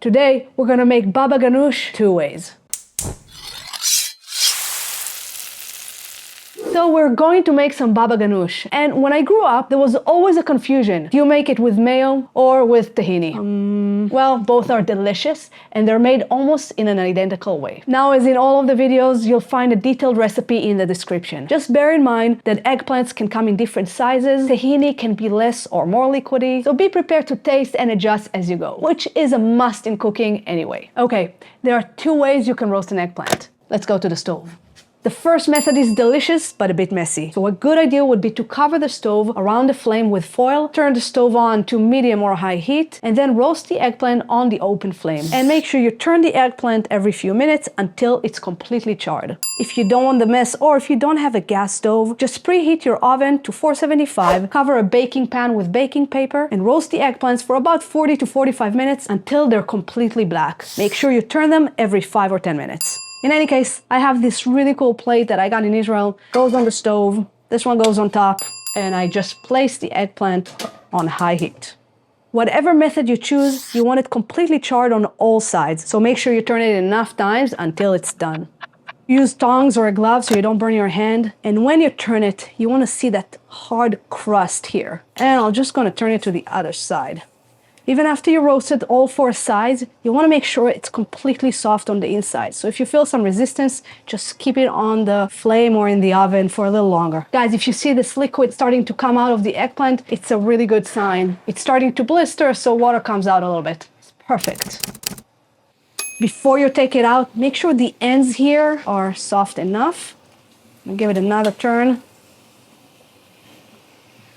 Today, we're gonna make baba ganoush 2 ways. So we're going to make some baba ganoush. And when I grew up, there was always a confusion. Do you make it with mayo or with tahini? Well, both are delicious and they're made almost in an identical way. Now, as in all of the videos, you'll find a detailed recipe in the description. Just bear in mind that eggplants can come in different sizes. Tahini can be less or more liquidy. So be prepared to taste and adjust as you go, which is a must in cooking anyway. Okay, there are 2 ways you can roast an eggplant. Let's go to the stove. The first method is delicious, but a bit messy. So a good idea would be to cover the stove around the flame with foil, turn the stove on to medium or high heat, and then roast the eggplant on the open flame. And make sure you turn the eggplant every few minutes until it's completely charred. If you don't want the mess, or if you don't have a gas stove, just preheat your oven to 475, cover a baking pan with baking paper, and roast the eggplants for about 40 to 45 minutes until they're completely black. Make sure you turn them every 5 or 10 minutes. In any case, I have this really cool plate that I got in Israel. Goes on the stove, this one goes on top, and I just place the eggplant on high heat. Whatever method you choose, you want it completely charred on all sides, so make sure you turn it enough times until it's done. Use tongs or a glove so you don't burn your hand, and when you turn it, you want to see that hard crust here. And I'm just going to turn it to the other side. Even after you roasted all 4 sides, you want to make sure it's completely soft on the inside. So if you feel some resistance, just keep it on the flame or in the oven for a little longer. Guys, if you see this liquid starting to come out of the eggplant, it's a really good sign. It's starting to blister, so water comes out a little bit. It's perfect. Before you take it out, make sure the ends here are soft enough. I'll give it another turn.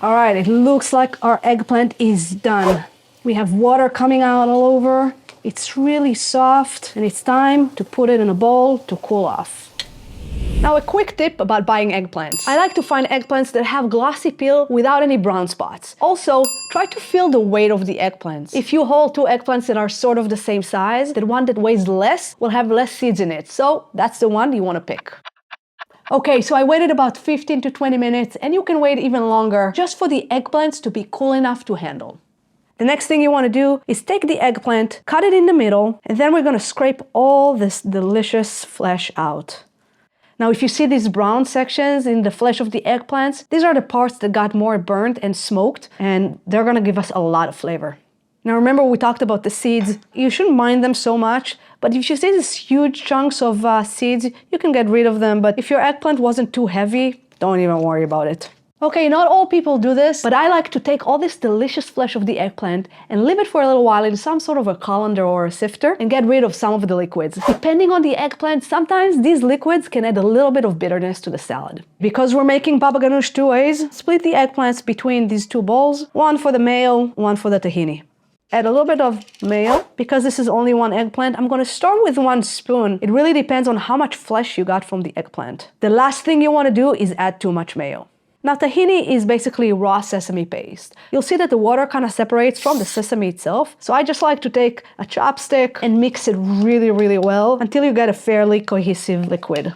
All right, it looks like our eggplant is done. We have water coming out all over. It's really soft, and it's time to put it in a bowl to cool off. Now, a quick tip about buying eggplants. I like to find eggplants that have glossy peel without any brown spots. Also, try to feel the weight of the eggplants. If you hold 2 eggplants that are sort of the same size, the one that weighs less will have less seeds in it. So that's the one you want to pick. Okay, so I waited about 15 to 20 minutes, and you can wait even longer just for the eggplants to be cool enough to handle. The next thing you want to do is take the eggplant, cut it in the middle, and then we're going to scrape all this delicious flesh out. Now, if you see these brown sections in the flesh of the eggplants, these are the parts that got more burnt and smoked, and they're going to give us a lot of flavor. Now, remember we talked about the seeds. You shouldn't mind them so much, but if you see these huge chunks of seeds, you can get rid of them. But if your eggplant wasn't too heavy, don't even worry about it. Okay, not all people do this, but I like to take all this delicious flesh of the eggplant and leave it for a little while in some sort of a colander or a sifter and get rid of some of the liquids. Depending on the eggplant, sometimes these liquids can add a little bit of bitterness to the salad. Because we're making baba ganoush 2 ways, split the eggplants between these 2 bowls, one for the mayo, one for the tahini. Add a little bit of mayo. Because this is only 1 eggplant, I'm going to start with 1 spoon. It really depends on how much flesh you got from the eggplant. The last thing you want to do is add too much mayo. Now, tahini is basically raw sesame paste. You'll see that the water kind of separates from the sesame itself. So I just like to take a chopstick and mix it really, really well until you get a fairly cohesive liquid.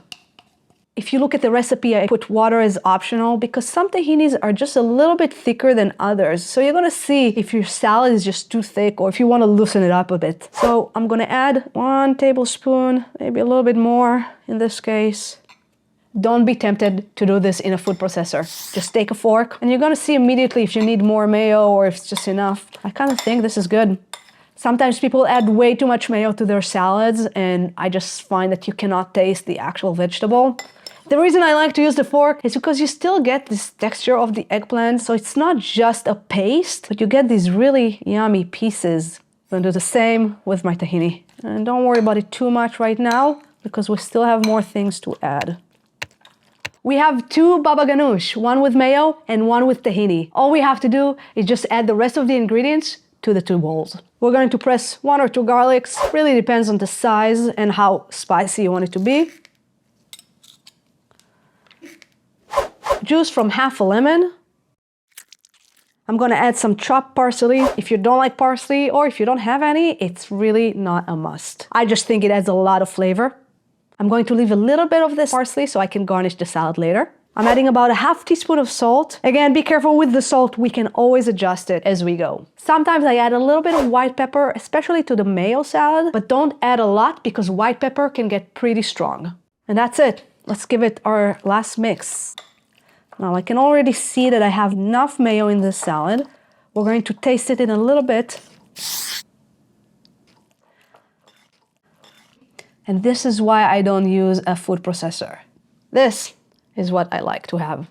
If you look at the recipe, I put water as optional because some tahinis are just a little bit thicker than others. So you're going to see if your salad is just too thick or if you want to loosen it up a bit. So I'm going to add 1 tablespoon, maybe a little bit more in this case. Don't be tempted to do this in a food processor. Just take a fork and you're going to see immediately if you need more mayo or if it's just enough. I kind of think this is good. Sometimes people add way too much mayo to their salads and I just find that you cannot taste the actual vegetable. The reason I like to use the fork is because you still get this texture of the eggplant, so it's not just a paste, but you get these really yummy pieces. I'm going to do the same with my tahini. And don't worry about it too much right now because we still have more things to add. We have 2 baba ganoush, 1 with mayo and 1 with tahini. All we have to do is just add the rest of the ingredients to the 2 bowls. We're going to press 1 or 2 garlics. Really depends on the size and how spicy you want it to be. Juice from half a lemon. I'm going to add some chopped parsley. If you don't like parsley or if you don't have any, it's really not a must. I just think it adds a lot of flavor. I'm going to leave a little bit of this parsley so I can garnish the salad later. I'm adding about a half teaspoon of salt. Again, be careful with the salt. We can always adjust it as we go. Sometimes I add a little bit of white pepper, especially to the mayo salad, but don't add a lot because white pepper can get pretty strong. And that's it. Let's give it our last mix. Now I can already see that I have enough mayo in this salad. We're going to taste it in a little bit. And this is why I don't use a food processor. This is what I like to have.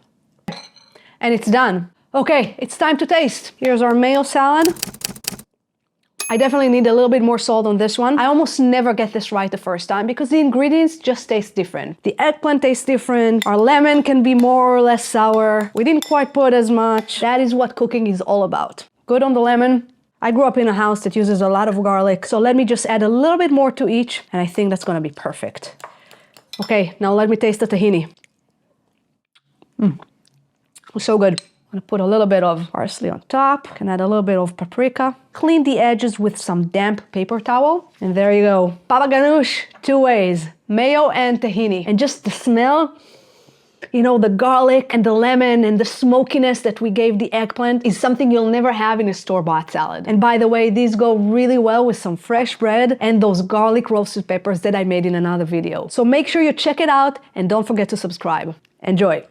And it's done. Okay, it's time to taste. Here's our mayo salad. I definitely need a little bit more salt on this one. I almost never get this right the first time because the ingredients just taste different. The eggplant tastes different. Our lemon can be more or less sour. We didn't quite put as much. That is what cooking is all about. Good on the lemon. I grew up in a house that uses a lot of garlic, so let me just add a little bit more to each, and I think that's gonna be perfect. Okay, now let me taste the tahini. So good. I'm gonna put a little bit of parsley on top. Can add a little bit of paprika. Clean the edges with some damp paper towel. And there you go. Baba ganoush, 2 ways. Mayo and tahini. And just the smell, you know, the garlic and the lemon and the smokiness that we gave the eggplant is something you'll never have in a store-bought salad. And by the way, these go really well with some fresh bread and those garlic roasted peppers that I made in another video. So make sure you check it out and don't forget to subscribe. Enjoy.